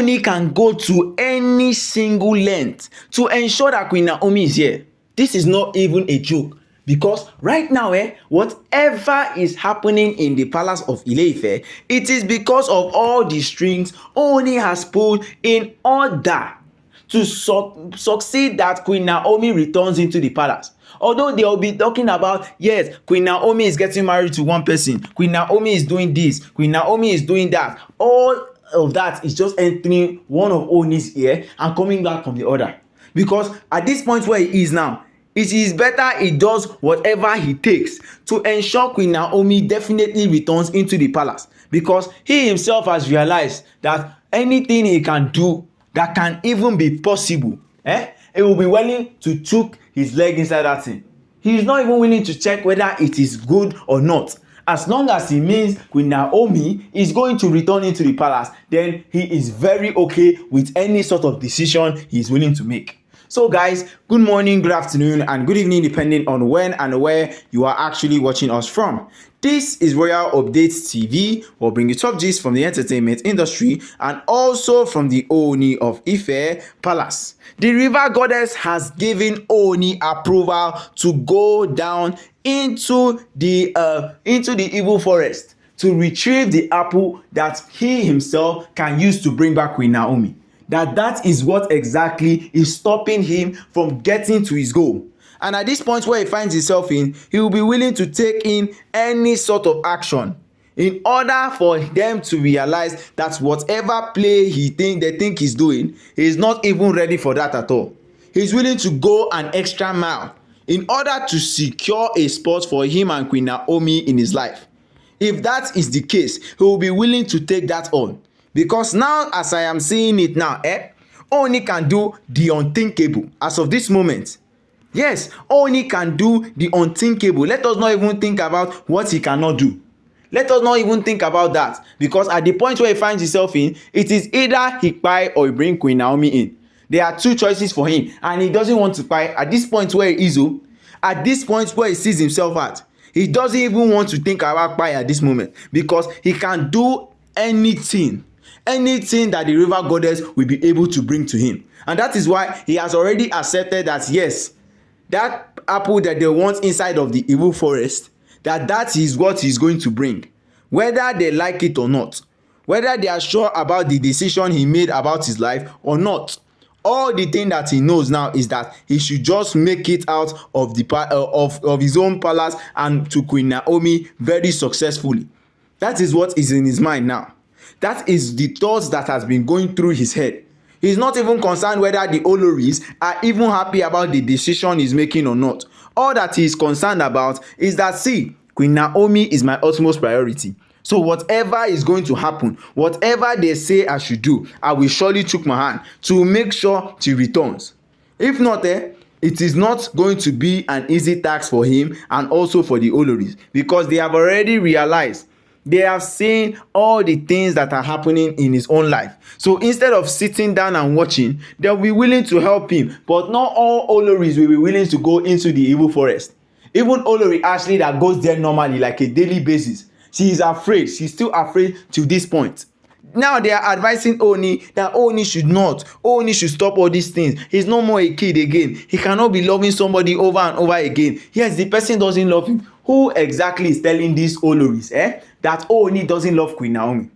Ooni can go to any single length to ensure that Queen Naomi is here. This is not even a joke. Because right now, whatever is happening in the palace of Ile-Ife, it is because of all the strings Ooni has pulled in order to succeed that Queen Naomi returns into the palace. Although they will be talking about, yes, Queen Naomi is getting married to one person, Queen Naomi is doing this, Queen Naomi is doing that. All of that is just entering one of Ooni's ear and coming back from the other. Because at this point where he is now, it is better he does whatever he takes to ensure Queen Naomi definitely returns into the palace, because he himself has realized that anything he can do that can even be possible, he will be willing to chook his leg inside that thing. He is not even willing to check whether it is good or not. As long as he means Queen Naomi is going to return into the palace, then he is very okay with any sort of decision he is willing to make. So guys, good morning, good afternoon, and good evening, depending on when and where you are actually watching us from. This is Royal Updates TV. We'll bring you top gist from the entertainment industry and also from the Ooni of Ife Palace. The river goddess has given Ooni approval to go down into the evil forest to retrieve the apple that he himself can use to bring back Queen Naomi. That is what exactly is stopping him from getting to his goal. And at this point where he finds himself in, he will be willing to take in any sort of action in order for them to realize that whatever play they think he's doing, he is not even ready for that at all. He's willing to go an extra mile in order to secure a spot for him and Queen Naomi in his life. If that is the case, he will be willing to take that on. Because now, as I am seeing it now, Ooni can do the unthinkable as of this moment. Yes, Ooni can do the unthinkable. Let us not even think about what he cannot do. Let us not even think about that. Because at the point where he finds himself in, it is either he kpai or he bring Queen Naomi in. There are two choices for him, and he doesn't want to kpai at this point where he is. At this point where he sees himself at, he doesn't even want to think about kpai at this moment, because he can do anything that the river goddess will be able to bring to him. And that is why he has already accepted that, yes, that apple that they want inside of the evil forest, that is what he's going to bring, whether they like it or not, whether they are sure about the decision he made about his life or not. All the thing that he knows now is that he should just make it out of the of his own palace and to Queen Naomi very successfully. That is what is in his mind now. That is the thoughts that has been going through his head. He's not even concerned whether the Oloris are even happy about the decision he's making or not. All that he is concerned about is that, see, Queen Naomi is my utmost priority. So whatever is going to happen, whatever they say I should do, I will surely chook my hand to make sure she returns. If not, it is not going to be an easy task for him and also for the Oloris, because they have already realized, they have seen all the things that are happening in his own life. So instead of sitting down and watching, they'll be willing to help him. But not all Oloris will be willing to go into the evil forest. Even Olori Ashley that goes there normally like a daily basis, she is afraid. She's still afraid to this point. Now they are advising Ooni that Ooni should not. Ooni should stop all these things. He's no more a kid again. He cannot be loving somebody over and over again. Yes, the person doesn't love him. Who exactly is telling these Oloris that Ooni doesn't love Queen Naomi?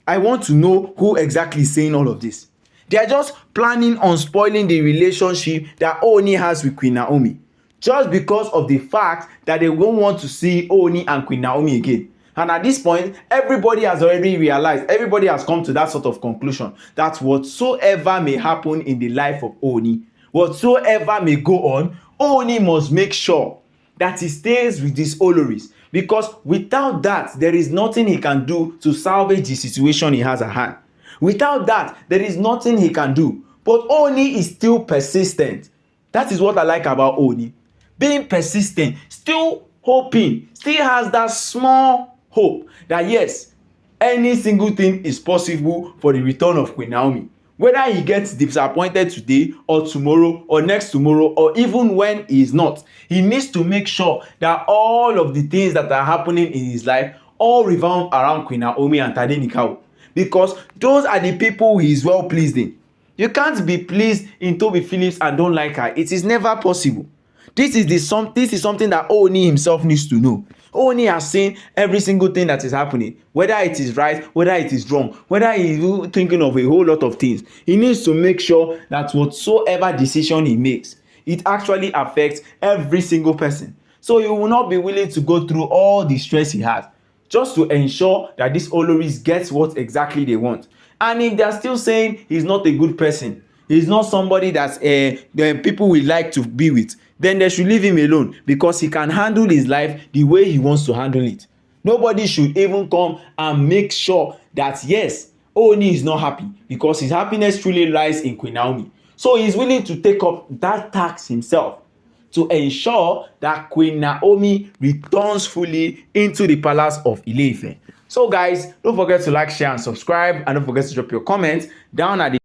I want to know who exactly is saying all of this. They are just planning on spoiling the relationship that Ooni has with Queen Naomi, just because of the fact that they won't want to see Ooni and Queen Naomi again. And at this point, everybody has already realized, everybody has come to that sort of conclusion that whatsoever may happen in the life of Ooni, whatsoever may go on, Ooni must make sure that he stays with these Oloris, because without that, there is nothing he can do to salvage the situation he has at hand. Without that, there is nothing he can do. But Ooni is still persistent. That is what I like about Ooni. Being persistent, still hoping, still has that small hope that yes, any single thing is possible for the return of Queen Naomi. Whether he gets disappointed today or tomorrow or next tomorrow or even when he is not, he needs to make sure that all of the things that are happening in his life all revolve around Queen Naomi and Tadenikawo. because those are the people he is well pleased in. You can't be pleased in Toby Phillips and don't like her. It is never possible. This is something that Ooni himself needs to know. Ooni has seen every single thing that is happening, whether it is right, whether it is wrong, whether he is thinking of a whole lot of things. He needs to make sure that whatsoever decision he makes, it actually affects every single person. So he will not be willing to go through all the stress he has just to ensure that these Oloris get what exactly they want. And if they are still saying he's not a good person, he's not somebody that the people will like to be with, then they should leave him alone, because he can handle his life the way he wants to handle it. Nobody should even come and make sure that yes, Ooni is not happy, because his happiness truly lies in Queen Naomi. So he's willing to take up that task himself to ensure that Queen Naomi returns fully into the palace of Ile-Ife. So guys, don't forget to like, share and subscribe, and don't forget to drop your comments down at the